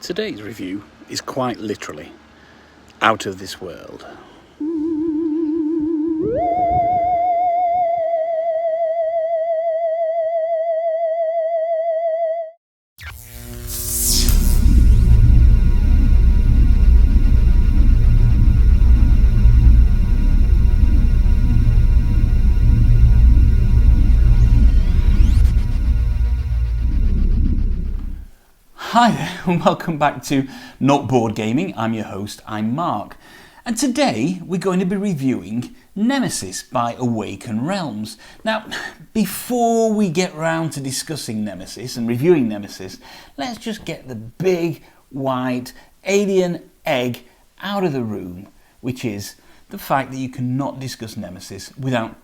Today's review is quite literally out of this world. Hi there and welcome back to Not Board Gaming. I'm your host, I'm Mark. And today we're going to be reviewing Nemesis by Awaken Realms. Now, before we get round to discussing Nemesis and reviewing Nemesis, let's just get the big, white, alien egg out of the room, which is the fact that you cannot discuss Nemesis without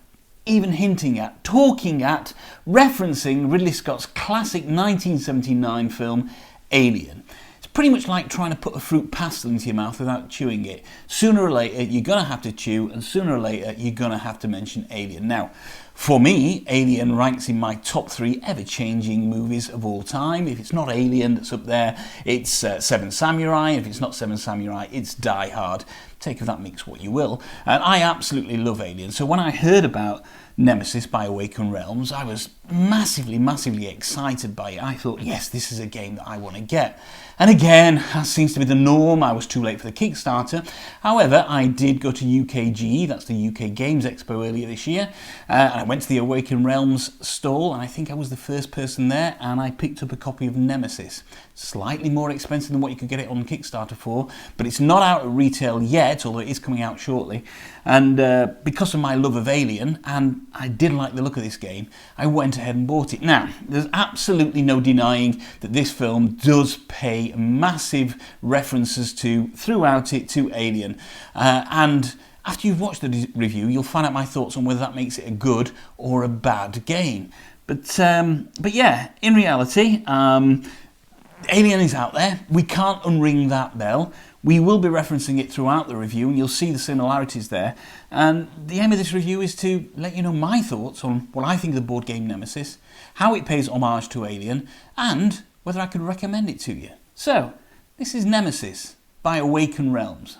even hinting at, talking at, referencing Ridley Scott's classic 1979 film, Alien. It's pretty much like trying to put a fruit pastel into your mouth without chewing it. Sooner or later, you're going to have to chew, and sooner or later, you're going to have to mention Alien. Now, for me, Alien ranks in my top 3 ever-changing movies of all time. If it's not Alien that's up there, it's Seven Samurai. If it's not Seven Samurai, it's Die Hard. Take of that mix what you will. And I absolutely love Alien. So when I heard about Nemesis by Awaken Realms, I was massively excited by it. I thought, yes, this is a game that I want to get. And again, as seems to be the norm, I was too late for the Kickstarter. However, I did go to UKGE, that's the UK Games Expo earlier this year, and I went to the Awaken Realms stall, and I think I was the first person there, and I picked up a copy of Nemesis. Slightly more expensive than what you could get it on Kickstarter for, but it's not out at retail yet, although it is coming out shortly. And because of my love of Alien, and I did like the look of this game, I went ahead and bought it. Now, there's absolutely no denying that this film does pay massive references throughout it to Alien. And after you've watched the review, you'll find out my thoughts on whether that makes it a good or a bad game. But yeah, in reality, Alien is out there. We can't unring that bell. We will be referencing it throughout the review, and you'll see the similarities there. And the aim of this review is to let you know my thoughts on what I think of the board game Nemesis, how it pays homage to Alien, and whether I could recommend it to you. So, this is Nemesis by Awaken Realms.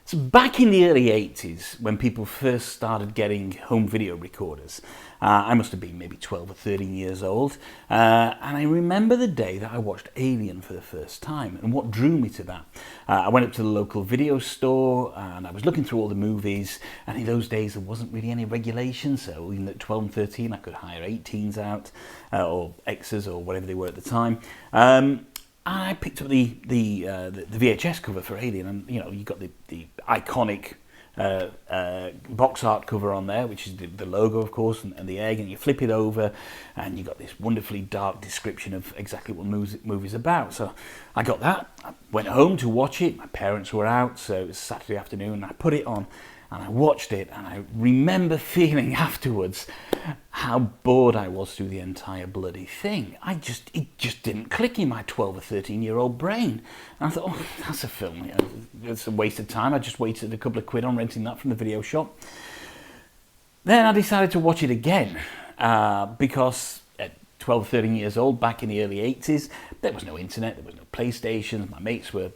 So back in the early 80s, when people first started getting home video recorders, I must have been maybe 12 or 13 years old, and I remember the day that I watched Alien for the first time, and what drew me to that. I went up to the local video store, and I was looking through all the movies, and in those days there wasn't really any regulation, so even at 12 and 13 I could hire 18s out, or X's or whatever they were at the time. I picked up the VHS cover for Alien, and you know, you got the iconic box art cover on there, which is the logo, of course, and the egg, and you flip it over, and you got this wonderfully dark description of exactly what the movie's about. So I got that. I went home to watch it. My parents were out, so it was Saturday afternoon, and I put it on. And I watched it, and I remember feeling afterwards how bored I was through the entire bloody thing. It just didn't click in my 12 or 13-year-old brain. And I thought, oh, that's a film. You know, it's a waste of time. I just wasted a couple of quid on renting that from the video shop. Then I decided to watch it again because at 12 or 13 years old, back in the early 80s, there was no internet, there was no PlayStation, my mates were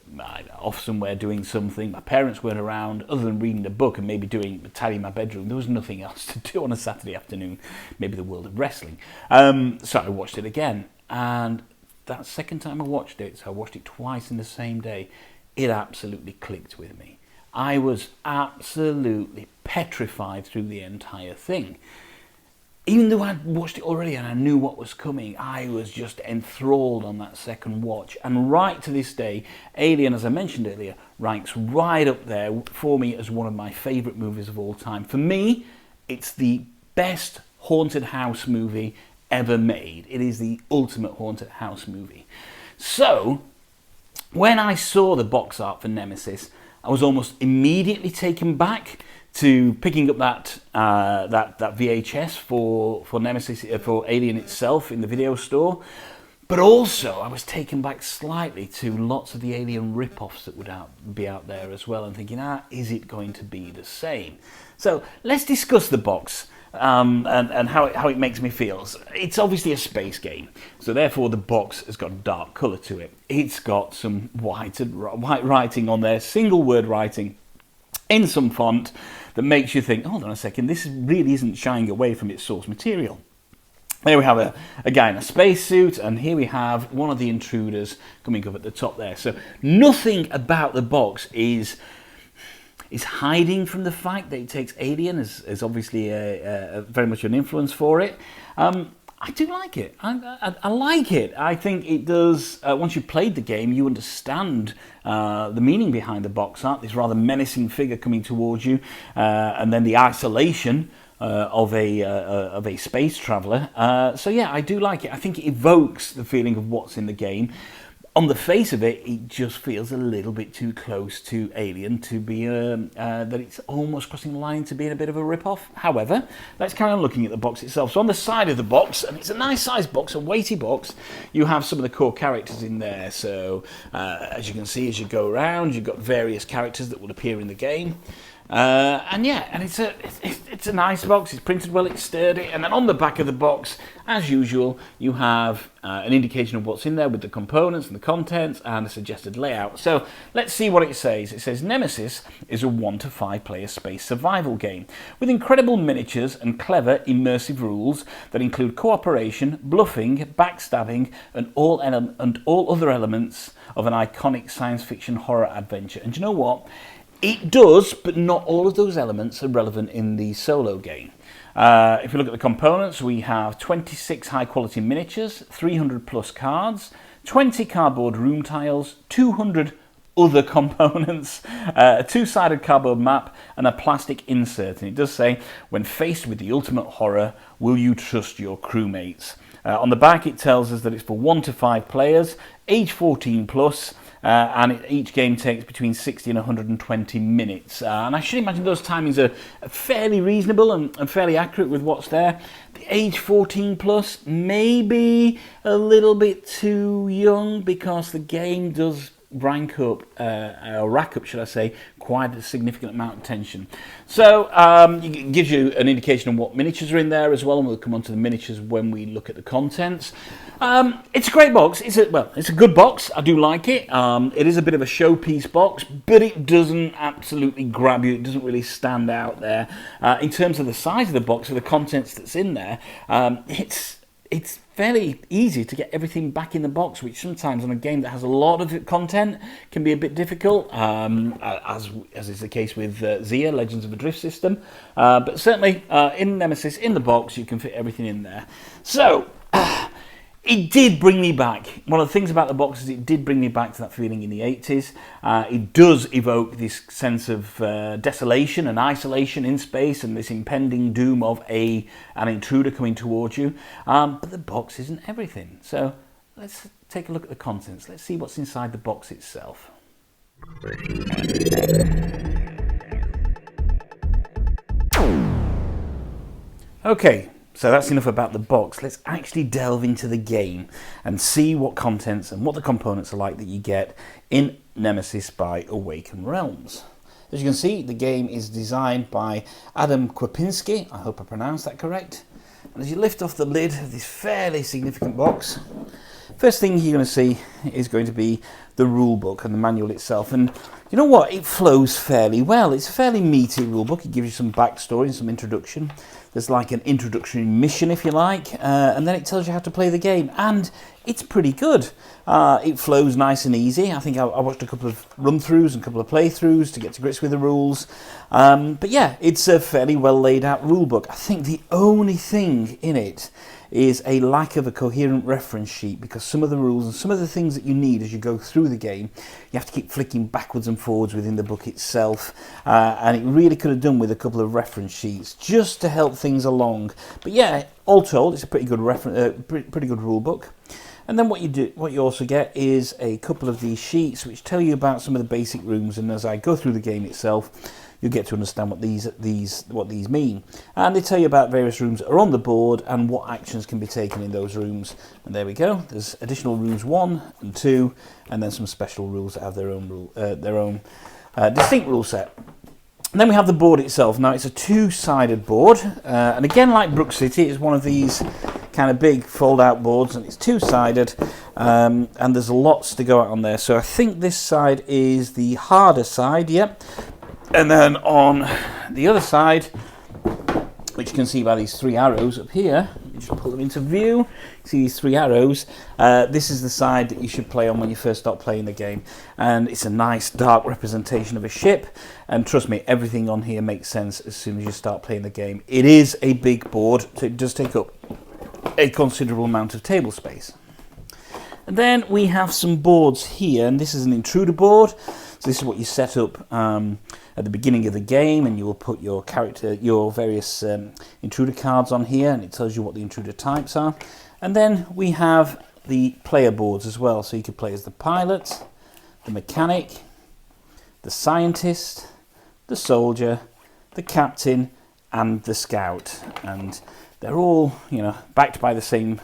off somewhere doing something, my parents weren't around, other than reading a book and maybe tidying my bedroom. There was nothing else to do on a Saturday afternoon, maybe the world of wrestling. So I watched it again, and that second time I watched it, so I watched it twice in the same day, it absolutely clicked with me. I was absolutely petrified through the entire thing. Even though I'd watched it already and I knew what was coming, I was just enthralled on that second watch. And right to this day, Alien, as I mentioned earlier, ranks right up there for me as one of my favourite movies of all time. For me, it's the best haunted house movie ever made. It is the ultimate haunted house movie. So, when I saw the box art for Nemesis, I was almost immediately taken back to picking up that VHS for Nemesis, for Alien itself in the video store. But also, I was taken back slightly to lots of the Alien rip-offs that would be out there as well, and thinking, is it going to be the same? So let's discuss the box and how it makes me feel. It's obviously a space game, so therefore the box has got a dark colour to it. It's got some white writing on there, single word writing in some font that makes you think, hold on a second, this really isn't shying away from its source material. There we have a guy in a spacesuit, and here we have one of the intruders coming up at the top there. So nothing about the box is hiding from the fact that it takes Alien as obviously very much an influence for it. I do like it. I like it. I think it does. Once you've played the game, you understand the meaning behind the box art. This rather menacing figure coming towards you, and then the isolation of a space traveller. So yeah, I do like it. I think it evokes the feeling of what's in the game. On the face of it, it just feels a little bit too close to Alien to be that it's almost crossing the line to being a bit of a rip-off. However, let's carry on looking at the box itself. So on the side of the box, and it's a nice sized box, a weighty box, you have some of the core characters in there. So as you can see, as you go around, you've got various characters that will appear in the game. And it's a nice box. It's printed well, it's sturdy, and then on the back of the box, as usual, you have an indication of what's in there with the components and the contents and a suggested layout. So let's see what it says. It says Nemesis is a 1 to 5 player space survival game with incredible miniatures and clever immersive rules that include cooperation, bluffing, backstabbing, and all other elements of an iconic science fiction horror adventure. And you know what? It does, but not all of those elements are relevant in the solo game. If you look at the components, we have 26 high-quality miniatures, 300 plus cards, 20 cardboard room tiles, 200 other components, a two-sided cardboard map, and a plastic insert. And it does say, when faced with the ultimate horror, will you trust your crewmates? On the back, it tells us that it's for 1 to 5 players, age 14 plus, and each game takes between 60 and 120 minutes. And I should imagine those timings are fairly reasonable and fairly accurate with what's there. The age 14 plus may be a little bit too young because the game does rack up, should I say, quite a significant amount of tension. So it gives you an indication of what miniatures are in there as well, and we'll come on to the miniatures when we look at the contents. It's a great box. It's a good box. I do like it. It is a bit of a showpiece box, but it doesn't absolutely grab you. It doesn't really stand out there. In terms of the size of the box, for the contents that's in there, it's fairly easy to get everything back in the box, which sometimes on a game that has a lot of content can be a bit difficult, as is the case with Zia, Legends of a Drift System. But certainly in Nemesis, in the box, you can fit everything in there. So it did bring me back. One of the things about the box is it did bring me back to that feeling in the 80s. It does evoke this sense of desolation and isolation in space and this impending doom of an intruder coming towards you. But the box isn't everything. So let's take a look at the contents. Let's see what's inside the box itself. Okay. So that's enough about the box. Let's actually delve into the game and see what contents and what the components are like that you get in Nemesis by Awaken Realms. As you can see, the game is designed by Adam Kwapinski. I hope I pronounced that correct. And as you lift off the lid of this fairly significant box, first thing you're going to see is going to be the rule book and the manual itself. And you know what? It flows fairly well. It's a fairly meaty rule book. It gives you some backstory and some introduction. There's like an introductory mission, if you like, and then it tells you how to play the game. And it's pretty good. It flows nice and easy. I think I watched a couple of run-throughs and a couple of playthroughs to get to grips with the rules. But yeah, it's a fairly well laid out rule book. I think the only thing in it is a lack of a coherent reference sheet, because some of the rules and some of the things that you need as you go through the game, you have to keep flicking backwards and forwards within the book itself, and it really could have done with a couple of reference sheets just to help things along. But yeah, all told, it's a pretty good pretty good rule book. And then what you also get is a couple of these sheets which tell you about some of the basic rooms, and as I go through the game itself, you'll get to understand what these mean. And they tell you about various rooms that are on the board and what actions can be taken in those rooms. And there we go. There's additional rooms 1 and 2, and then some special rules that have their own distinct rule set. And then we have the board itself. Now it's a 2-sided board, and again, like Brook City, it's one of these kind of big fold-out boards, and it's 2-sided, and there's lots to go out on there. So I think this side is the harder side, yep. And then on the other side, which you can see by these 3 arrows up here, you just pull them into view, you see these 3 arrows, this is the side that you should play on when you first start playing the game. And it's a nice dark representation of a ship, and trust me, everything on here makes sense as soon as you start playing the game. It is a big board, so it does take up a considerable amount of table space. And then we have some boards here, and this is an intruder board. So this is what you set up at the beginning of the game, and you will put your various intruder cards on here, and it tells you what the intruder types are. And then we have the player boards as well, so you could play as the pilot, the mechanic, the scientist, the soldier, the captain, and the scout. And they're all, backed by the same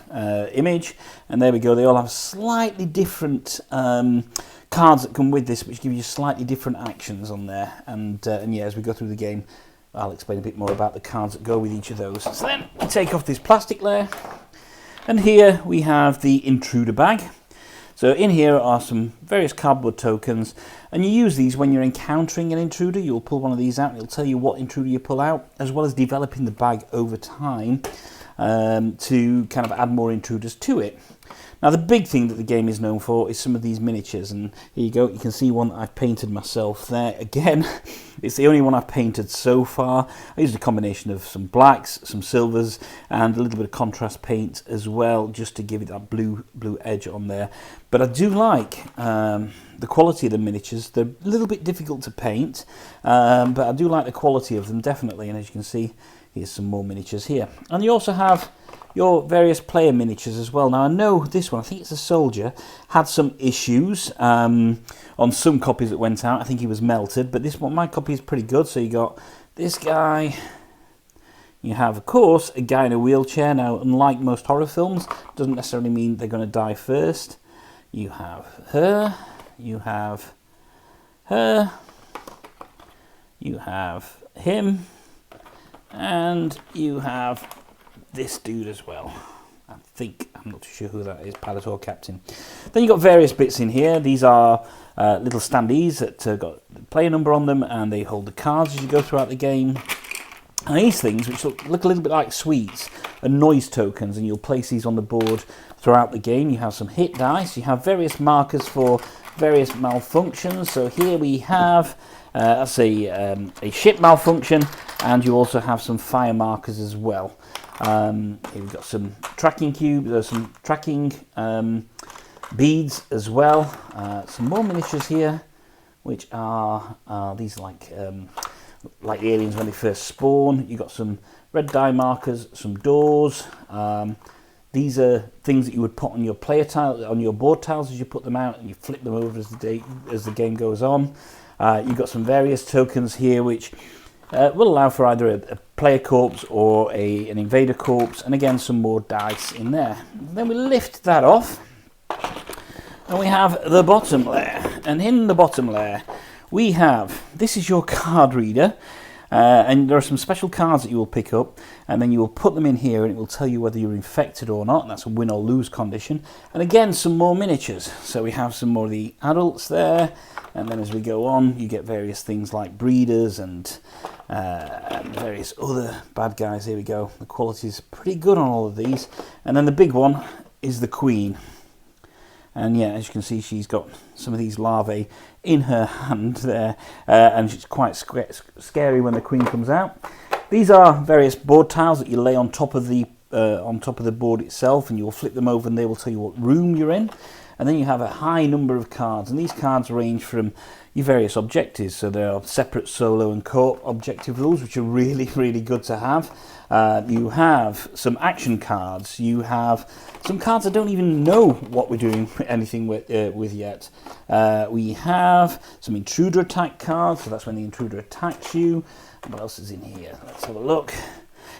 image, and there we go. They all have slightly different cards that come with this, which give you slightly different actions on there. And yeah, as we go through the game, I'll explain a bit more about the cards that go with each of those. So then we take off this plastic layer, and here we have the intruder bag. So in here are some various cardboard tokens, and you use these when you're encountering an intruder. You'll pull one of these out, and it'll tell you what intruder you pull out, as well as developing the bag over time to kind of add more intruders to it. Now, the big thing that the game is known for is some of these miniatures, and here you go. You can see one that I've painted myself there. Again, it's the only one I've painted so far. I used a combination of some blacks, some silvers, and a little bit of contrast paint as well, just to give it that blue edge on there. But I do like the quality of the miniatures. They're a little bit difficult to paint, but I do like the quality of them, definitely. And as you can see, here's some more miniatures here. And you also have your various player miniatures as well. Now, I know this one, I think it's a soldier, had some issues on some copies that went out. I think he was melted, but this one, my copy is pretty good. So you got this guy. You have, of course, a guy in a wheelchair. Now, unlike most horror films, doesn't necessarily mean they're going to die first. You have her, you have her, you have him, and you have this dude as well. I'm not too sure who that is, pilot or captain. Then you've got various bits in here. These are little standees that got the player number on them, and they hold the cards as you go throughout the game. And these things, which look a little bit like sweets, are noise tokens, and you'll place these on the board throughout the game. You have some hit dice. You have various markers for various malfunctions. So here we have that's a ship malfunction, and you also have some fire markers as well. Here we've got some tracking cubes, there's some tracking beads as well. Some more miniatures here, which are these like the aliens when they first spawn. You've got some red die markers, some doors. These are things that you would put on your player tile, on your board tiles as you put them out, and you flip them over as the game goes on. You've got some various tokens here, which will allow for either a player corpse or an invader corpse, and again some more dice in there. Then we lift that off, and we have the bottom layer. And in the bottom layer, we have, this is your card reader, and there are some special cards that you will pick up, and then you will put them in here, and it will tell you whether you're infected or not, and that's a win or lose condition. And again, some more miniatures. So we have some more of the adults there, and then as we go on, you get various things like breeders and various other bad guys. Here we go. The quality is pretty good on all of these. And then the big one is the Queen. And yeah, as you can see, she's got some of these larvae in her hand there, and she's quite scary when the Queen comes out. These are various board tiles that you lay on top of the board itself, and you will flip them over, and they will tell you what room you're in. and then you have a high number of cards, and these cards range from your various objectives. So there are separate solo and co-op objective rules, which are really, really good to have. You have some action cards. You have some cards I don't even know what we're doing anything with yet. We have some intruder attack cards, so that's when the intruder attacks you. What else is in here? Let's have a look.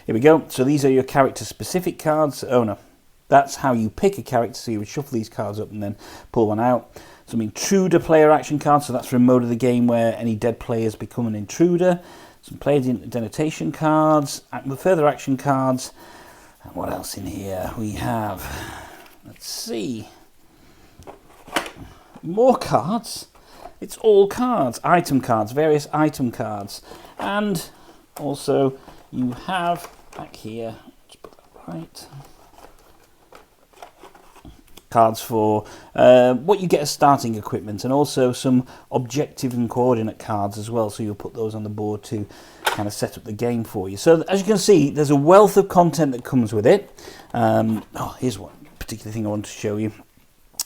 Here we go. So these are your character-specific cards. Oh no, that's how you pick a character. So you would shuffle these cards up and then pull one out. Some intruder player action cards. So that's for a mode of the game where any dead players become an intruder. Some player denotation cards. Further action cards. And what else in here? We have, let's see, more cards. It's all cards. Item cards. Various item cards. And also you have back here, let's put that right, cards for what you get as starting equipment, and also some objective and coordinate cards as well, so you'll put those on the board to kind of set up the game for you. So as you can see, there's a wealth of content that comes with it. Here's one particular thing I want to show you.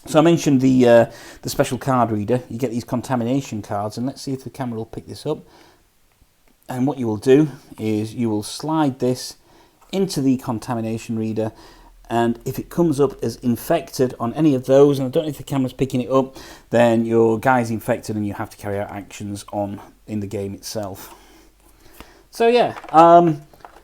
So I mentioned the special card reader. You get these contamination cards, and let's see if the camera will pick this up. And what you will do is you will slide this into the contamination reader, and if it comes up as infected on any of those, and I don't know if the camera's picking it up, then your guy's infected and you have to carry out actions in the game itself. So yeah, and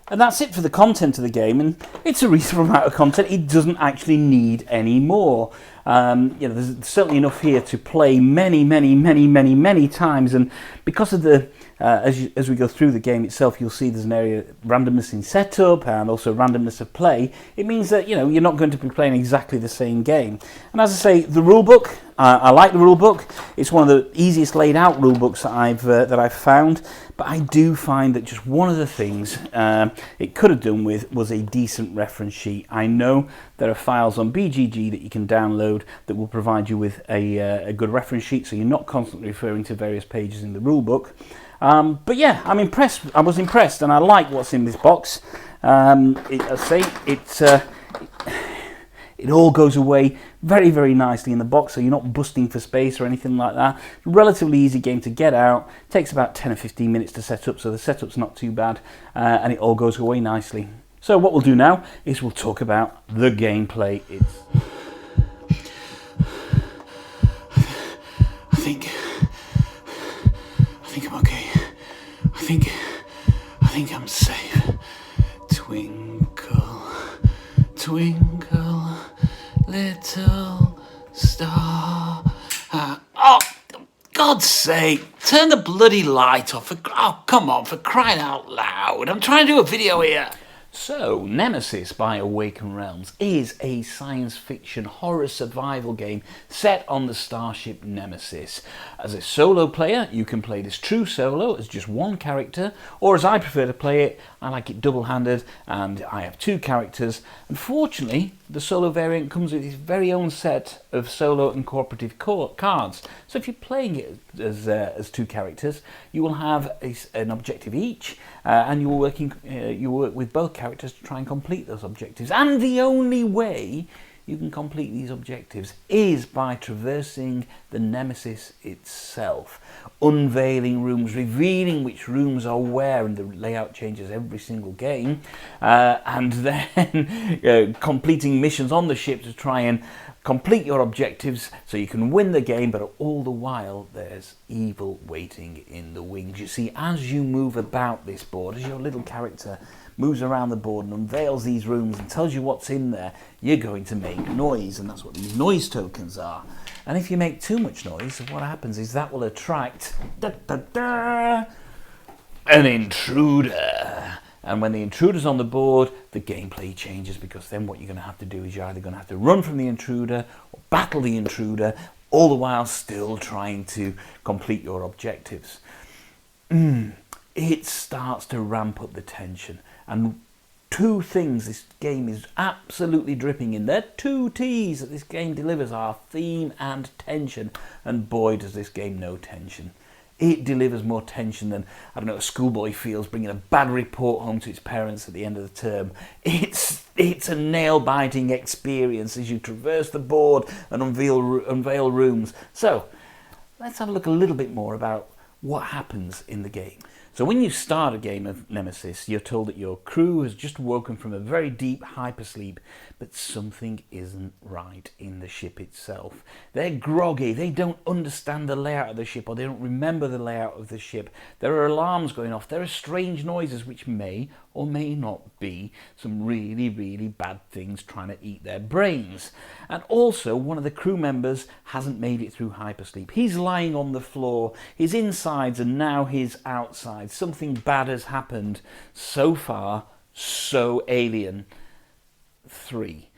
that's it for the content of the game, and it's a reasonable amount of content. It doesn't actually need any more. There's certainly enough here to play many times, and because of the as we go through the game itself, you'll see there's an area of randomness in setup and also randomness of play. It means that you're not going to be playing exactly the same game. And as I say, the rule book, I like the rule book. It's one of the easiest laid out rule books that I've found. But I do find that just one of the things it could have done with was a decent reference sheet. I know there are files on BGG that you can download that will provide you with a good reference sheet, so you're not constantly referring to various pages in the rule book. But yeah, I'm impressed. I was impressed, and I like what's in this box. It all goes away very nicely in the box, so you're not busting for space or anything like that. Relatively easy game to get out. Takes about 10 or 15 minutes to set up, so the setup's not too bad, and it all goes away nicely. So what we'll do now is we'll talk about the gameplay. I think I'm okay. I think I'm safe. Twinkle, twinkle, little star. Oh, God's sake, turn the bloody light off. Oh, come on, for crying out loud. I'm trying to do a video here. So, Nemesis by Awaken Realms is a science fiction horror survival game set on the starship Nemesis. As a solo player, you can play this true solo as just one character, or as I prefer to play it, I like it double-handed, and I have two characters. Unfortunately, the solo variant comes with its very own set of solo and cooperative cards. So if you're playing it as two characters, you will have an objective each, and you will work with both characters to try and complete those objectives. And the only way you can complete these objectives is by traversing the Nemesis itself, unveiling rooms, revealing which rooms are where, and the layout changes every single game, and then completing missions on the ship to try and complete your objectives so you can win the game, but all the while there's evil waiting in the wings. You see, as you move about this board, as your little character moves around the board and unveils these rooms and tells you what's in there, you're going to make noise, and that's what these noise tokens are. And if you make too much noise, what happens is that will attract an intruder. And when the intruder's on the board, the gameplay changes, because then what you're going to have to do is you're either going to have to run from the intruder or battle the intruder, all the while still trying to complete your objectives. It starts to ramp up the tension. And two things this game is absolutely dripping in. They're two T's that this game delivers are theme and tension. And boy, does this game know tension. It delivers more tension than, I don't know, a schoolboy feels bringing a bad report home to its parents at the end of the term. It's a nail-biting experience as you traverse the board and unveil rooms. So, let's have a look a little bit more about what happens in the game. So when you start a game of Nemesis, you're told that your crew has just woken from a very deep hypersleep, but something isn't right in the ship itself. They're groggy, they don't understand the layout of the ship, or they don't remember the layout of the ship. There are alarms going off, there are strange noises which may or may not be some really, really bad things trying to eat their brains. And also, one of the crew members hasn't made it through hypersleep. He's lying on the floor, his insides are now his outsides. Something bad has happened. So far, so Alien 3.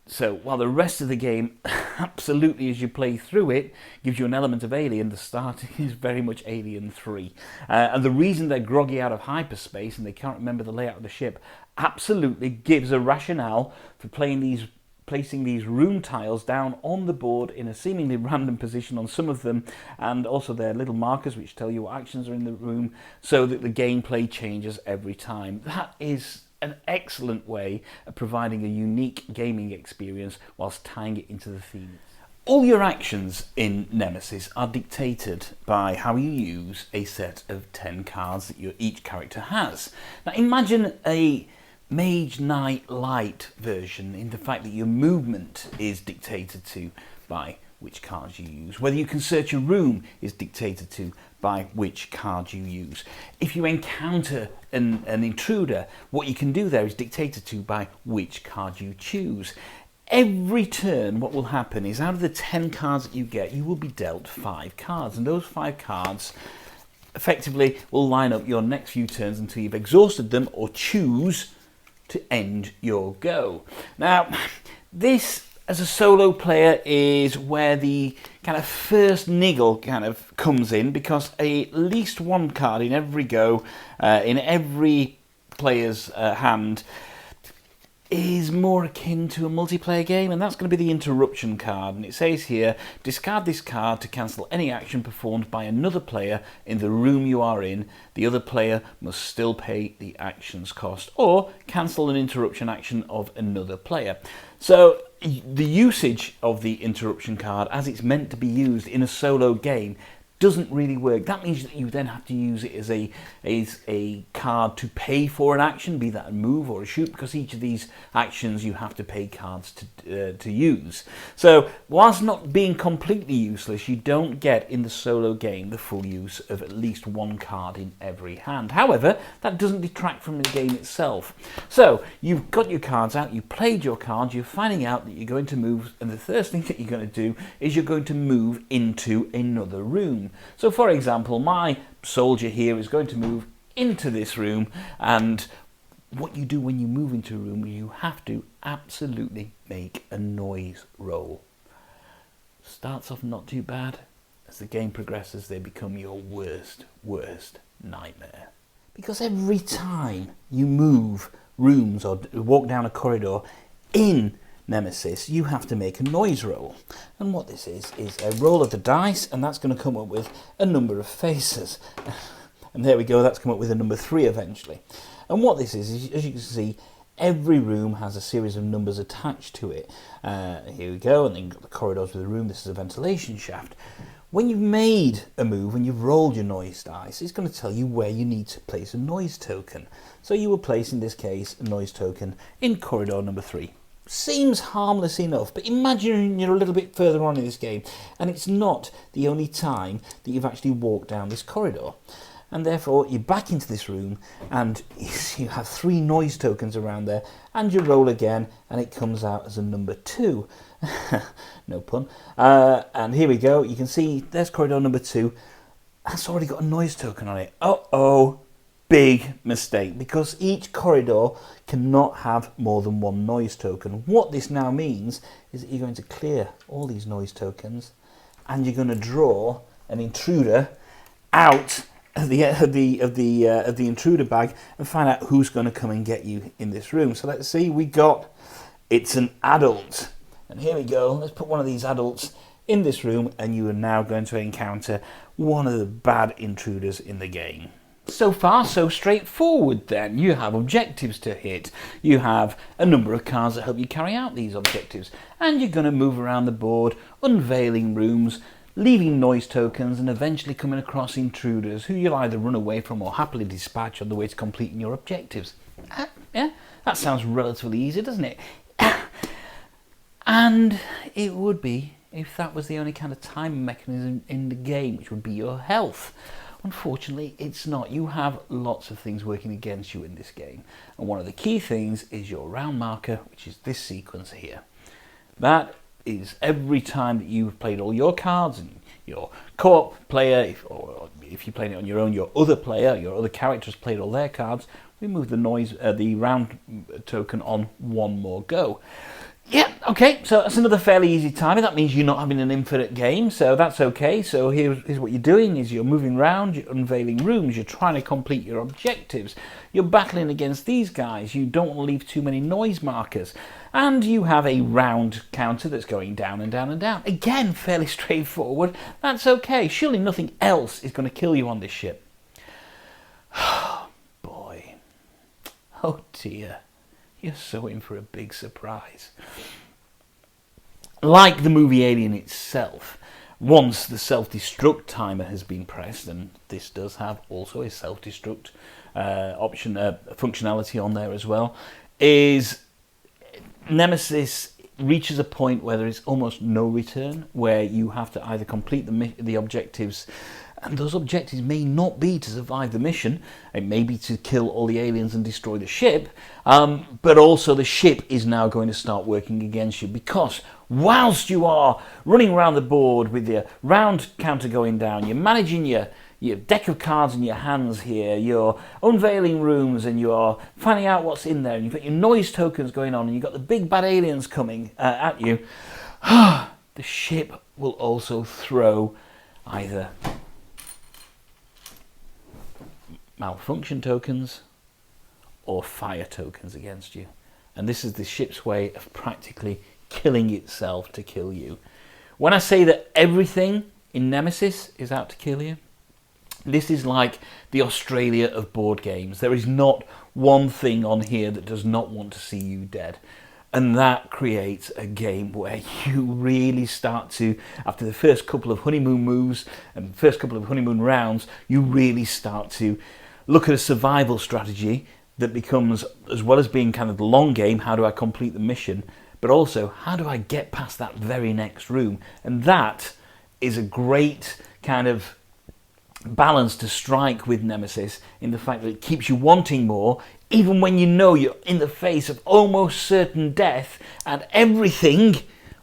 So while the rest of the game, absolutely as you play through it, gives you an element of Alien, the start is very much Alien 3. And the reason they're groggy out of hyperspace and they can't remember the layout of the ship absolutely gives a rationale for placing these room tiles down on the board in a seemingly random position on some of them, and also their little markers which tell you what actions are in the room, so that the gameplay changes every time. That is an excellent way of providing a unique gaming experience whilst tying it into the theme. All your actions in Nemesis are dictated by how you use a set of 10 cards that each character has. Now imagine a Mage Knight Light version in the fact that your movement is dictated to by which cards you use. Whether you can search a room is dictated to by which card you use. If you encounter an intruder, what you can do there is dictated to by which card you choose. Every turn what will happen is out of the 10 cards that you get, you will be dealt 5 cards, and those 5 cards effectively will line up your next few turns until you've exhausted them or choose to end your go. Now, this as a solo player is where the kind of first niggle kind of comes in, because at least one card in every go, in every player's hand, is more akin to a multiplayer game, and that's going to be the interruption card. And it says here, discard this card to cancel any action performed by another player in the room you are in. The other player must still pay the action's cost, or cancel an interruption action of another player. So the usage of the interruption card as it's meant to be used in a solo game doesn't really work. That means that you then have to use it as a card to pay for an action, be that a move or a shoot, because each of these actions you have to pay cards to use. So whilst not being completely useless, you don't get in the solo game the full use of at least one card in every hand. However, that doesn't detract from the game itself. So you've got your cards out, you played your cards, you're finding out that you're going to move, and the first thing that you're going to do is you're going to move into another room. So for example, my soldier here is going to move into this room, and what you do when you move into a room, you have to absolutely make a noise roll. Starts off not too bad. As the game progresses, they become your worst nightmare. Because every time you move rooms or walk down a corridor in Nemesis, you have to make a noise roll. And what this is a roll of the dice, and that's going to come up with a number of faces. And there we go, that's come up with a number 3 eventually. And what this is, as you can see, every room has a series of numbers attached to it. Here we go, and then you've got the corridors of the room. This is a ventilation shaft. When you've made a move, when you've rolled your noise dice, it's going to tell you where you need to place a noise token. So you will place, in this case, a noise token in corridor number 3. Seems harmless enough, but imagine you're a little bit further on in this game, and it's not the only time that you've actually walked down this corridor. And therefore, you're back into this room, and you have 3 noise tokens around there, and you roll again, and it comes out as a number 2. No pun. And here we go. You can see there's corridor number 2. That's already got a noise token on it. Uh-oh. Big mistake, because each corridor cannot have more than 1 noise token. What this now means is that you're going to clear all these noise tokens, and you're going to draw an intruder out of the intruder bag and find out who's going to come and get you in this room. So let's see, it's an adult, and here we go. Let's put one of these adults in this room, and you are now going to encounter one of the bad intruders in the game. So far, so straightforward then. You have objectives to hit. You have a number of cards that help you carry out these objectives. And you're going to move around the board, unveiling rooms, leaving noise tokens, and eventually coming across intruders who you'll either run away from or happily dispatch on the way to completing your objectives. Yeah, that sounds relatively easy, doesn't it? And it would be if that was the only kind of time mechanism in the game, which would be your health. Unfortunately, it's not. You have lots of things working against you in this game. And one of the key things is your round marker, which is this sequence here. That is every time that you've played all your cards, and your co-op player, or if you're playing it on your own, your other player, your other characters played all their cards, we move the round token on one more go. Yeah, okay, so that's another fairly easy timer. That means you're not having an infinite game, so that's okay. So here's what you're doing, is you're moving around, you're unveiling rooms, you're trying to complete your objectives, you're battling against these guys, you don't want to leave too many noise markers, and you have a round counter that's going down and down and down. Again, fairly straightforward. That's okay. Surely nothing else is going to kill you on this ship. Oh, boy. Oh, dear. You're so in for a big surprise. Like the movie Alien itself, once the self-destruct timer has been pressed, and this does have also a self-destruct functionality on there as well, is Nemesis reaches a point where there is almost no return, where you have to either complete the objectives, and those objectives may not be to survive the mission, it may be to kill all the aliens and destroy the ship, but also the ship is now going to start working against you, because whilst you are running around the board with your round counter going down, you're managing your deck of cards in your hands here, you're unveiling rooms, and you're finding out what's in there, and you've got your noise tokens going on, and you've got the big bad aliens coming at you, the ship will also throw either malfunction tokens or fire tokens against you. And this is the ship's way of practically killing itself to kill you. When I say that everything in Nemesis is out to kill you, this is like the Australia of board games. There is not one thing on here that does not want to see you dead. And that creates a game where you really start to, after the first couple of honeymoon moves and first couple of honeymoon rounds, you really start to look at a survival strategy that becomes, as well as being kind of the long game, how do I complete the mission, but also how do I get past that very next room? And that is a great kind of balance to strike with Nemesis, in the fact that it keeps you wanting more, even when you know you're in the face of almost certain death and everything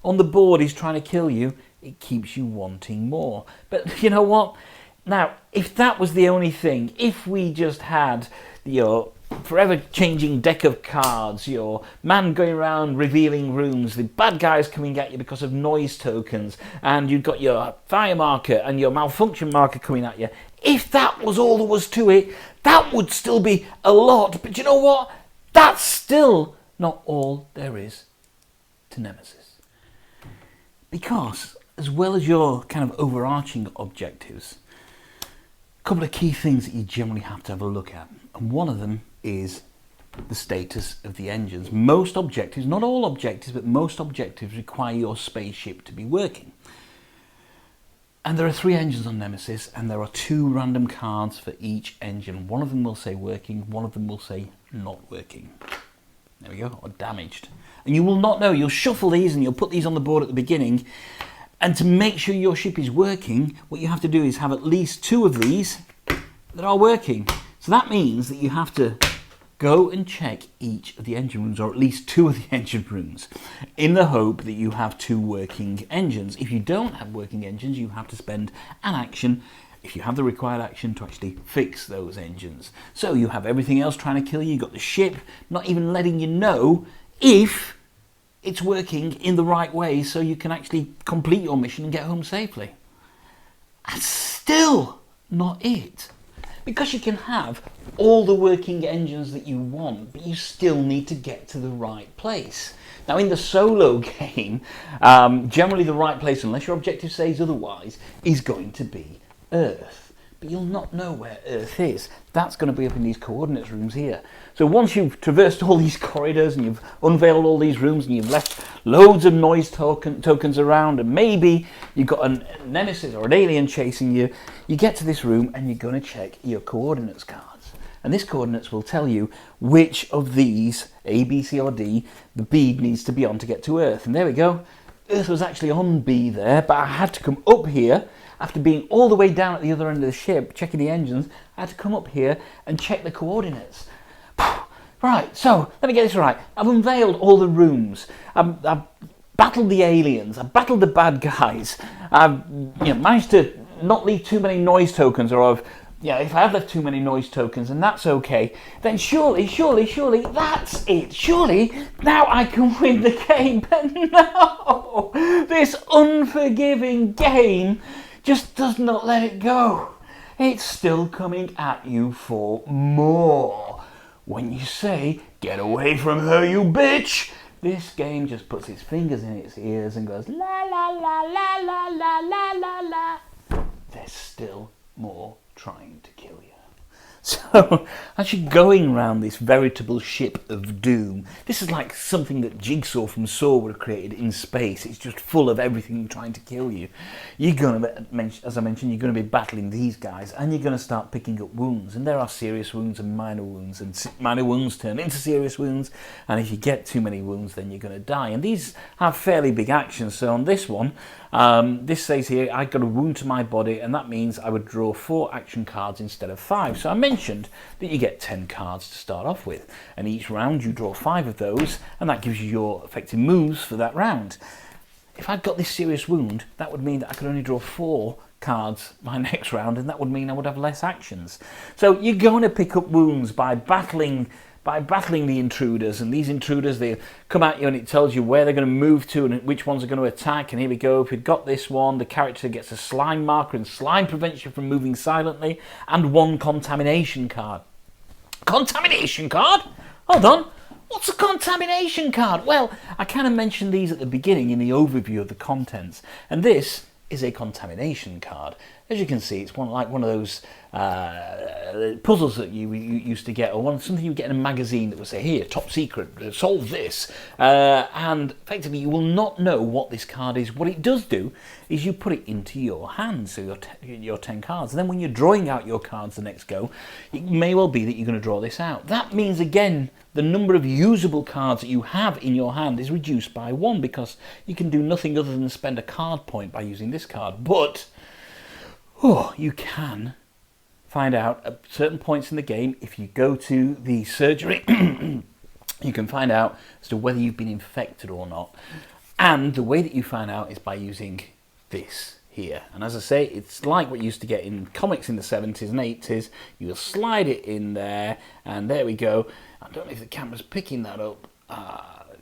on the board is trying to kill you. It keeps you wanting more. But you know what? Now, if that was the only thing, if we just had your forever changing deck of cards, your man going around revealing rooms, the bad guys coming at you because of noise tokens, and you've got your fire marker and your malfunction marker coming at you, if that was all there was to it, that would still be a lot. But you know what? That's still not all there is to Nemesis. Because, as well as your kind of overarching objectives, a couple of key things that you generally have to have a look at. And one of them is the status of the engines. Most objectives, not all objectives, but most objectives require your spaceship to be working. And there are 3 engines on Nemesis, and there are 2 random cards for each engine. One of them will say working, one of them will say not working. There we go, or damaged. And you will not know. You'll shuffle these and you'll put these on the board at the beginning. And to make sure your ship is working, what you have to do is have at least 2 of these that are working. So that means that you have to go and check each of the engine rooms, or at least 2 of the engine rooms, in the hope that you have 2 working engines. If you don't have working engines, you have to spend an action, if you have the required action, to actually fix those engines. So you have everything else trying to kill you. You've got the ship not even letting you know if it's working in the right way, so you can actually complete your mission and get home safely. That's still not it. because you can have all the working engines that you want, but you still need to get to the right place. Now in the solo game, generally the right place, unless your objective says otherwise, is going to be Earth. But you'll not know where Earth is. That's going to be up in these coordinates rooms here. So once you've traversed all these corridors and you've unveiled all these rooms and you've left loads of noise tokens around, and maybe you've got a Nemesis or an alien chasing you, you get to this room and you're going to check your coordinates cards. And this coordinates will tell you which of these, A, B, C or D, the bead needs to be on to get to Earth. And there we go. Earth was actually on B there, but I had to come up here. After being all the way down at the other end of the ship, checking the engines, I had to come up here and check the coordinates. Right, so let me get this right. I've unveiled all the rooms. I've battled the aliens. I've battled the bad guys. I've managed to not leave too many noise tokens, or if I have left too many noise tokens, and that's okay, then surely, that's it. Surely, now I can win the game. But no! This unforgiving game just does not let it go. It's still coming at you for more. When you say, "Get away from her, you bitch," this game just puts its fingers in its ears and goes, la la la la la la la la la. There's still more trying to kill you. So, as you're going around this veritable ship of doom, this is like something that Jigsaw from Saw would have created in space. It's just full of everything trying to kill you. You're going to, as I mentioned, you're going to be battling these guys, and you're going to start picking up wounds. And there are serious wounds and minor wounds turn into serious wounds. And if you get too many wounds, then you're going to die. And these have fairly big actions. So on this one, this says here, I got a wound to my body, and that means I would draw 4 action cards instead of 5. So I mentioned that you get 10 cards to start off with, and each round you draw 5 of those, and that gives you your effective moves for that round. If I'd got this serious wound, that would mean that I could only draw 4 cards my next round, and that would mean I would have less actions. So you're going to pick up wounds by battling the intruders, and these intruders, they come at you and it tells you where they're going to move to and which ones are going to attack. And here we go. If you've got this one, the character gets a slime marker, and slime prevents you from moving silently, and 1 contamination card. Contamination card? Hold on. What's a contamination card? Well, I kind of mentioned these at the beginning in the overview of the contents, and this is a contamination card. As you can see, it's like one of those puzzles that you used to get, or something you get in a magazine that would say, "Here, top secret, solve this." And effectively, you will not know what this card is. What it does do is you put it into your hand, so your 10 cards. And then when you're drawing out your cards the next go, it may well be that you're going to draw this out. That means, again, the number of usable cards that you have in your hand is reduced by 1, because you can do nothing other than spend a card point by using this card. But you can find out at certain points in the game, if you go to the surgery, you can find out as to whether you've been infected or not. And the way that you find out is by using this here. And as I say, it's like what you used to get in comics in the 70s and 80s. You'll slide it in there, and there we go. I don't know if the camera's picking that up.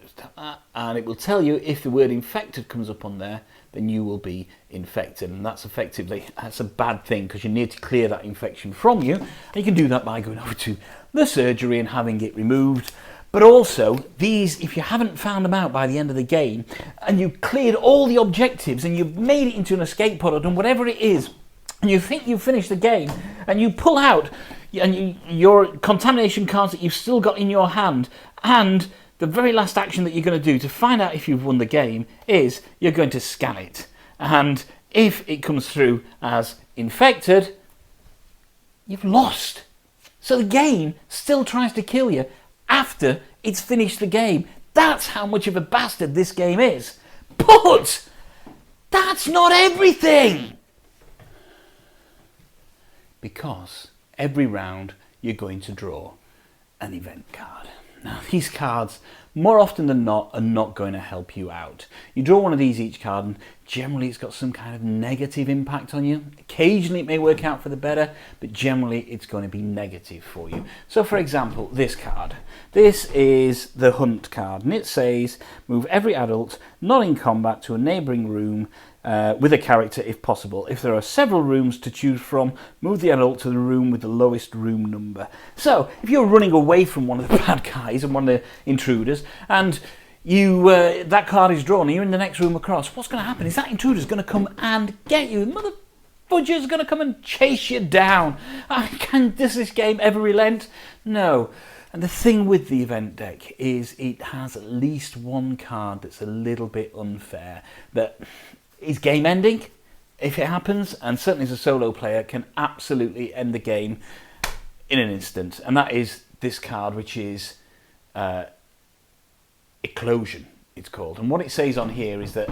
Just tap that, and it will tell you if the word infected comes up on there, then you will be infected. And that's a bad thing, because you need to clear that infection from you. And you can do that by going over to the surgery and having it removed. But also, these, if you haven't found them out by the end of the game, and you've cleared all the objectives, and you've made it into an escape pod, or done whatever it is, and you think you've finished the game, and you pull out your contamination cards that you've still got in your hand, and the very last action that you're going to do to find out if you've won the game is you're going to scan it. And if it comes through as infected, you've lost. So the game still tries to kill you after it's finished the game. That's how much of a bastard this game is. But that's not everything. Because every round you're going to draw an event card. Now, these cards, more often than not, are not going to help you out. You draw one of these each card, and generally it's got some kind of negative impact on you. Occasionally it may work out for the better, but generally it's going to be negative for you. So, for example, this card. This is the Hunt card, and it says, move every adult not in combat to a neighbouring room with a character if possible. If there are several rooms to choose from, move the adult to the room with the lowest room number. So, if you're running away from one of the bad guys and one of the intruders, and that card is drawn and you're in the next room across, what's going to happen is that intruder's going to come and get you. Mother fudger's going to come and chase you down. Does this game ever relent? No. And the thing with the event deck is it has at least one card that's a little bit unfair, that is game ending if it happens, and certainly as a solo player can absolutely end the game in an instant. And that is this card, which is Eclosion, it's called. And what it says on here is that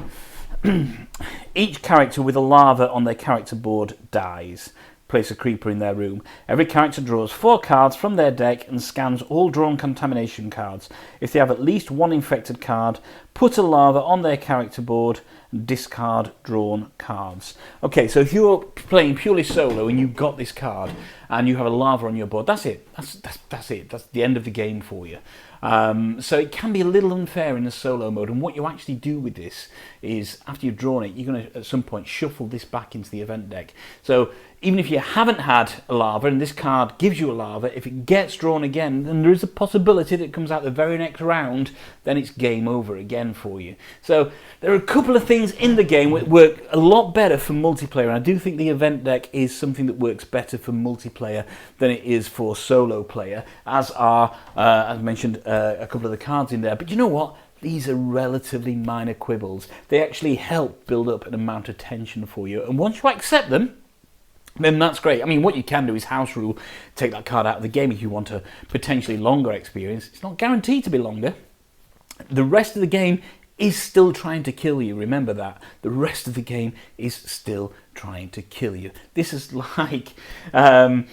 each character with a lava on their character board dies. Place a creeper in their room. Every character draws 4 cards from their deck and scans all drawn contamination cards. If they have at least one infected card, put a lava on their character board and discard drawn cards. Okay, so if you're playing purely solo and you've got this card and you have a lava on your board, that's it. That's it. That's the end of the game for you. So it can be a little unfair in the solo mode, and what you actually do with this is, after you've drawn it, you're going to at some point shuffle this back into the event deck. So even if you haven't had a lava and this card gives you a lava, if it gets drawn again, then there is a possibility that it comes out the very next round, then it's game over again for you. So there are a couple of things in the game that work a lot better for multiplayer, and I do think the event deck is something that works better for multiplayer than it is for solo player, as are, as mentioned, a couple of the cards in there. But you know what? These are relatively minor quibbles. They actually help build up an amount of tension for you, and once you accept them, then that's great. I mean, what you can do is house rule, take that card out of the game if you want a potentially longer experience. It's not guaranteed to be longer. The rest of the game is still trying to kill you. Remember that. The rest of the game is still trying to kill you. This is like, not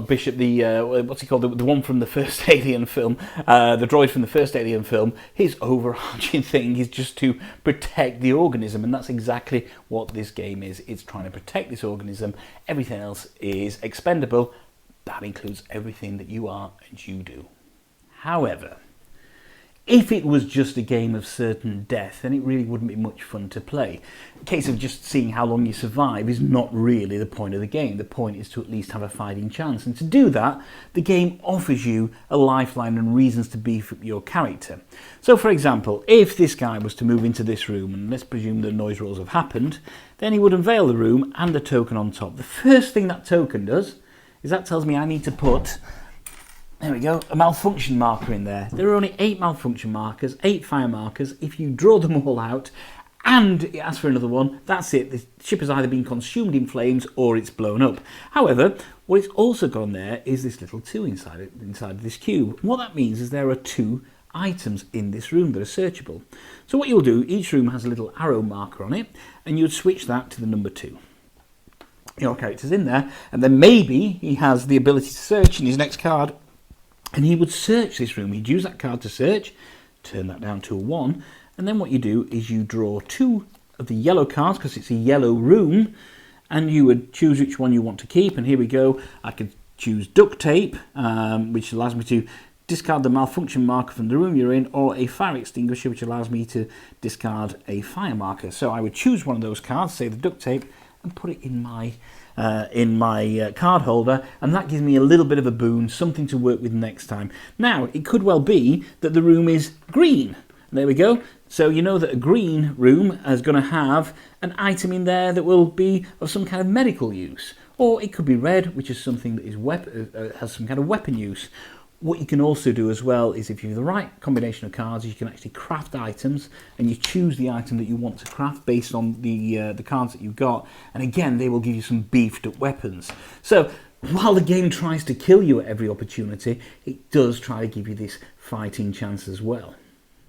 Bishop, what's he called, the one from the first Alien film, the droid from the first Alien film. His overarching thing is just to protect the organism, and that's exactly what this game is. It's trying to protect this organism. Everything else is expendable. That includes everything that you are and you do. However, if it was just a game of certain death, then it really wouldn't be much fun to play. A case of just seeing how long you survive is not really the point of the game. The point is to at least have a fighting chance. And to do that, the game offers you a lifeline and reasons to beef up your character. So, for example, if this guy was to move into this room, and let's presume the noise rolls have happened, then he would unveil the room and the token on top. The first thing that token does is that tells me I need to put, there we go, a malfunction marker in there. There are only 8 malfunction markers, 8 fire markers. If you draw them all out and it asks for another one, that's it. The ship has either been consumed in flames or it's blown up. However, what it's also got on there is this little 2 inside this cube. What that means is there are 2 items in this room that are searchable. So what you'll do, each room has a little arrow marker on it, and you'd switch that to the number 2. Your character's in there, and then maybe he has the ability to search in his next card, and he would search this room. He'd use that card to search, turn that down to a 1, and then what you do is you draw 2 of the yellow cards, because it's a yellow room, and you would choose which one you want to keep. And here we go. I could choose duct tape, which allows me to discard the malfunction marker from the room you're in, or a fire extinguisher, which allows me to discard a fire marker. So I would choose one of those cards, say the duct tape, and put it in my card holder, and that gives me a little bit of a boon, something to work with next time. Now, it could well be that the room is green. There we go. So you know that a green room is going to have an item in there that will be of some kind of medical use. Or it could be red, which is something that is has some kind of weapon use. What you can also do as well is, if you have the right combination of cards, you can actually craft items, and you choose the item that you want to craft based on the cards that you've got. And again, they will give you some beefed up weapons. So while the game tries to kill you at every opportunity, it does try to give you this fighting chance as well.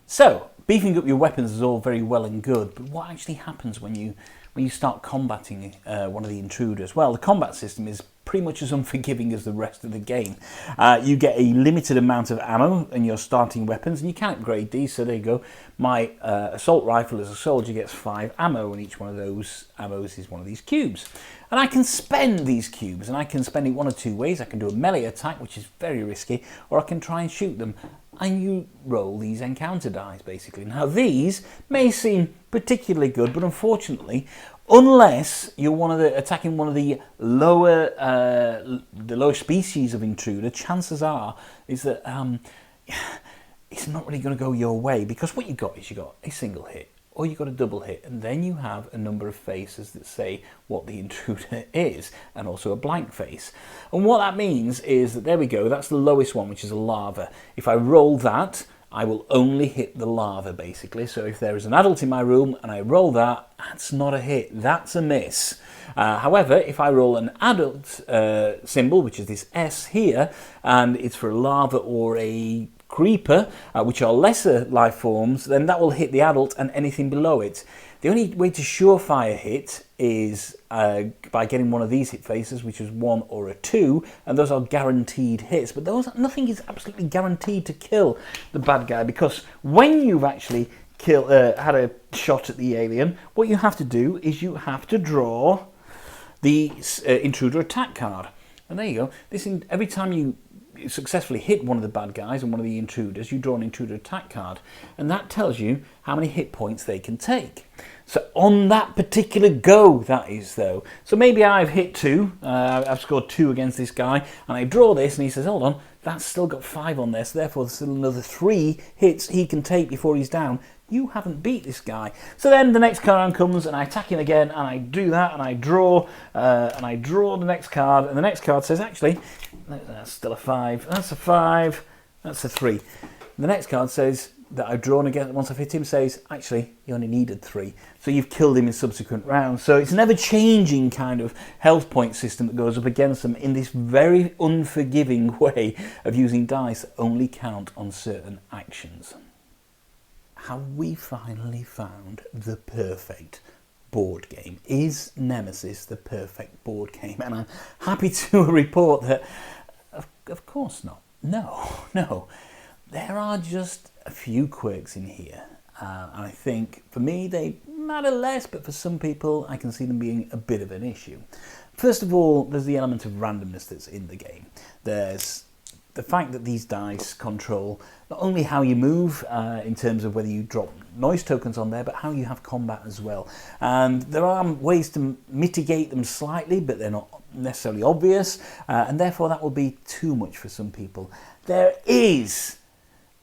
So beefing up your weapons is all very well and good, but what actually happens when you start combating one of the intruders? Well, the combat system is pretty much as unforgiving as the rest of the game. You get a limited amount of ammo in your starting weapons, and you can upgrade these. So there you go. My assault rifle as a soldier gets 5 ammo, and each one of those ammos is one of these cubes. And I can spend these cubes, and I can spend it one of 2 ways. I can do a melee attack, which is very risky, or I can try and shoot them and you roll these encounter dice, basically. Now, these may seem particularly good, but unfortunately, unless you're attacking one of the lower species of intruder, chances are is that it's not really going to go your way, because what you got is you got a single hit, or you got a double hit, and then you have a number of faces that say what the intruder is, and also a blank face. And what that means is that, there we go, that's the lowest one, which is a larva. If I roll that, I will only hit the larva, basically. So if there is an adult in my room and I roll that, that's not a hit, that's a miss. However, if I roll an adult symbol, which is this S here, and it's for a larva or a creeper, which are lesser life forms, then that will hit the adult and anything below it. The only way to surefire hit is by getting one of these hit faces, which is 1 or a 2, and those are guaranteed hits. But nothing is absolutely guaranteed to kill the bad guy, because when you've actually had a shot at the alien, what you have to do is you have to draw the intruder attack card. And there you go. Every time you successfully hit one of the bad guys and one of the intruders, you draw an intruder attack card, and that tells you how many hit points they can take. So on that particular go, that is, though. So maybe I've hit 2, I've scored 2 against this guy, and I draw this, and he says, hold on, that's still got 5 on there, so therefore there's still another 3 hits he can take before he's down. You haven't beat this guy. So then the next card comes, and I attack him again, and I do that, and I draw the next card, and the next card says, actually, that's still a 5, that's a 5, that's a 3. The next card says that I've drawn again, once I've hit him, says, actually, you only needed 3. So you've killed him in subsequent rounds. So it's an ever-changing kind of health point system that goes up against them in this very unforgiving way of using dice that only count on certain actions. Have we finally found the perfect board game? Is Nemesis the perfect board game? And I'm happy to report that, of course not. No. There are just a few quirks in here. And I think, for me, they matter less, but for some people, I can see them being a bit of an issue. First of all, there's the element of randomness that's in the game. There's the fact that these dice control not only how you move in terms of whether you drop noise tokens on there, but how you have combat as well. And there are ways to mitigate them slightly, but they're not necessarily obvious, and therefore that will be too much for some people. There is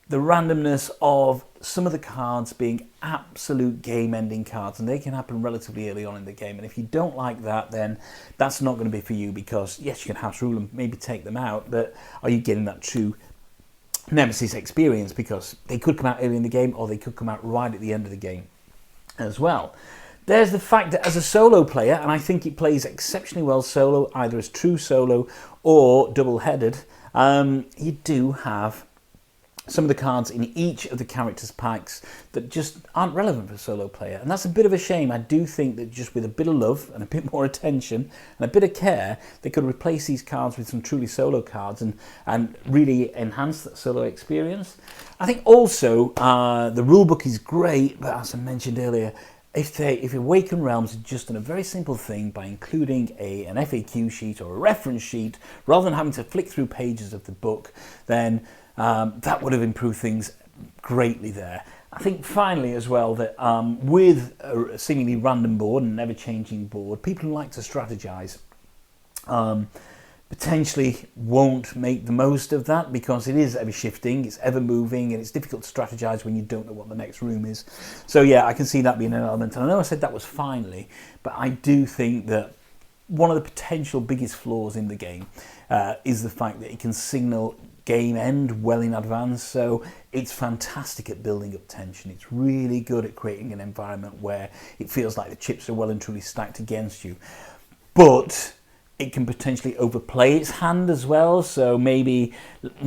the randomness of some of the cards being absolute game-ending cards, and they can happen relatively early on in the game. And if you don't like that, then that's not going to be for you, because yes, you can house rule and maybe take them out, but are you getting that true Nemesis experience? Because they could come out early in the game, or they could come out right at the end of the game as well. There's the fact that as a solo player, and I think it plays exceptionally well solo, either as true solo or double-headed, you do have some of the cards in each of the characters' packs that just aren't relevant for a solo player. And that's a bit of a shame. I do think that just with a bit of love and a bit more attention and a bit of care, they could replace these cards with some truly solo cards and really enhance that solo experience. I think also the rulebook is great, but as I mentioned earlier, if Awaken Realms had just done a very simple thing by including an FAQ sheet or a reference sheet, rather than having to flick through pages of the book, then that would have improved things greatly there. I think finally as well that with a seemingly random board and never-changing board, people who like to strategize potentially won't make the most of that, because it is ever shifting, it's ever moving, and it's difficult to strategize when you don't know what the next room is. So yeah, I can see that being an element. And I know I said that was finally, but I do think that one of the potential biggest flaws in the game is the fact that it can signal game end well in advance. So it's fantastic at building up tension. It's really good at creating an environment where it feels like the chips are well and truly stacked against you. But it can potentially overplay its hand as well. So maybe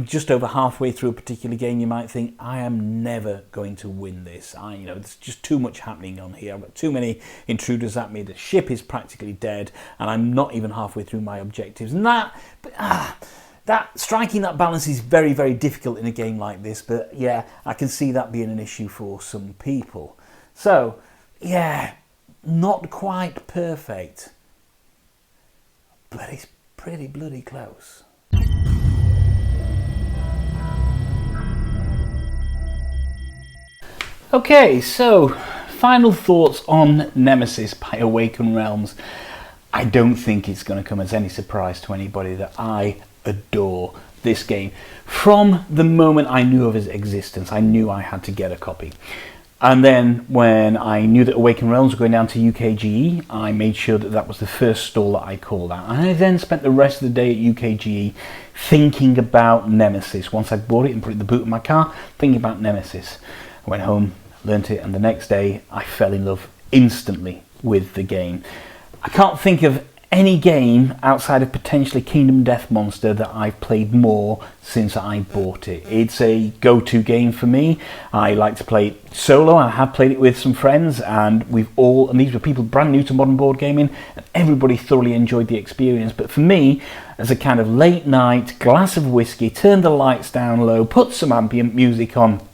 just over halfway through a particular game, you might think, I am never going to win this. There's just too much happening on here. I've got too many intruders at me. The ship is practically dead, and I'm not even halfway through my objectives. And that striking that balance is very, very difficult in a game like this. But yeah, I can see that being an issue for some people. So yeah, not quite perfect, but it's pretty bloody close. Okay, so final thoughts on Nemesis by Awaken Realms. I don't think it's going to come as any surprise to anybody that I adore this game. From the moment I knew of its existence, I knew I had to get a copy. And then when I knew that Awaken Realms were going down to UKGE, I made sure that that was the first stall that I called out. And I then spent the rest of the day at UKGE thinking about Nemesis. Once I bought it and put it in the boot of my car, thinking about Nemesis. I went home, learnt it, and the next day I fell in love instantly with the game. I can't think of any game outside of potentially Kingdom Death Monster that I've played more since I bought it. It's a go-to game for me. I like to play it solo. I have played it with some friends, and these were people brand new to modern board gaming, and everybody thoroughly enjoyed the experience. But for me, as a kind of late night glass of whiskey, turn the lights down low, put some ambient music on,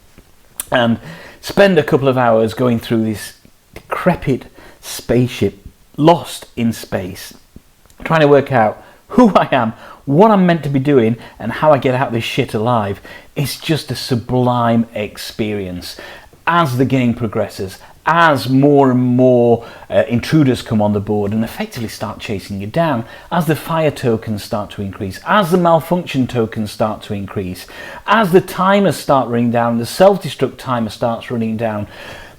and spend a couple of hours going through this decrepit spaceship lost in space, trying to work out who I am, what I'm meant to be doing, and how I get out of this shit alive. It's just a sublime experience. As the game progresses, as more and more intruders come on the board and effectively start chasing you down, as the fire tokens start to increase, as the malfunction tokens start to increase, as the timers start running down, the self-destruct timer starts running down,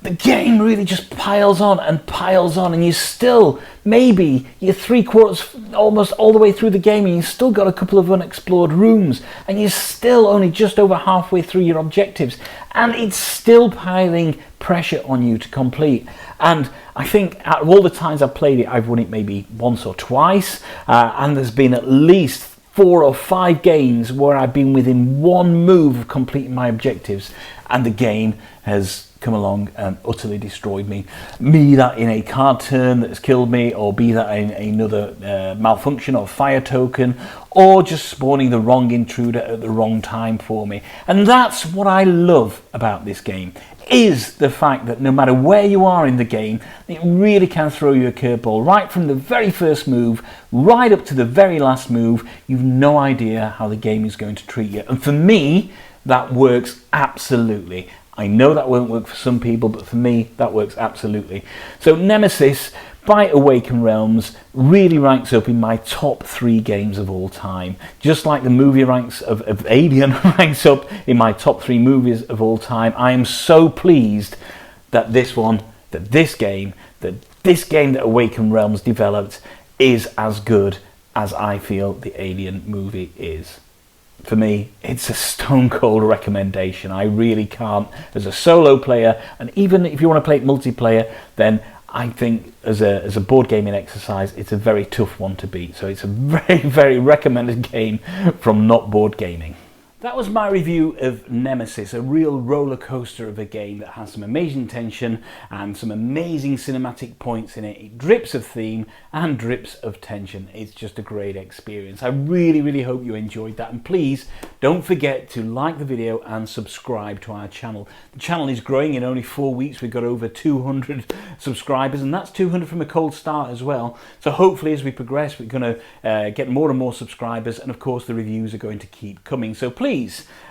the game really just piles on, and you're still, maybe you're 3/4, almost all the way through the game, and you've still got a couple of unexplored rooms, and you're still only just over halfway through your objectives, and it's still piling pressure on you to complete. And I think out of all the times I've played it, I've won it maybe once or twice, and there's been at least 4 or 5 games where I've been within one move of completing my objectives, and the game has come along and utterly destroyed me. Be that in a card turn that has killed me, or be that in another malfunction or fire token, or just spawning the wrong intruder at the wrong time for me. And that's what I love about this game, is the fact that no matter where you are in the game, it really can throw you a curveball. Right from the very first move, right up to the very last move, you've no idea how the game is going to treat you. And for me, that works absolutely. I know that won't work for some people, but for me, that works absolutely. So Nemesis by Awaken Realms really ranks up in my top 3 games of all time. Just like the movie ranks of Alien ranks up in my top 3 movies of all time, I am so pleased that this game that Awaken Realms developed is as good as I feel the Alien movie is. For me, it's a stone cold recommendation. I really can't, as a solo player, and even if you want to play it multiplayer, then I think as a board gaming exercise, it's a very tough one to beat. So it's a very, very recommended game from Not Board Gaming. That was my review of Nemesis, a real roller coaster of a game that has some amazing tension and some amazing cinematic points in it. It drips of theme and drips of tension. It's just a great experience. I really, really hope you enjoyed that. And please don't forget to like the video and subscribe to our channel. The channel is growing. In only 4 weeks, we've got over 200 subscribers, and that's 200 from a cold start as well. So hopefully as we progress, we're going to get more and more subscribers, and of course the reviews are going to keep coming. So please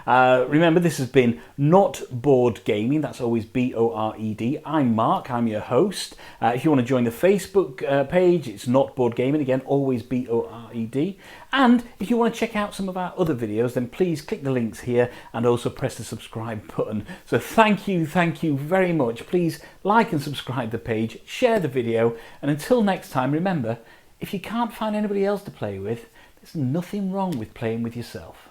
remember, this has been Not Board Gaming. That's always B-O-R-E-D. I'm Mark, I'm your host. If you want to join the Facebook page, it's Not Board Gaming, again, always B-O-R-E-D. And if you want to check out some of our other videos, then please click the links here and also press the subscribe button. So thank you very much. Please like and subscribe the page, share the video, and until next time, remember, if you can't find anybody else to play with, there's nothing wrong with playing with yourself.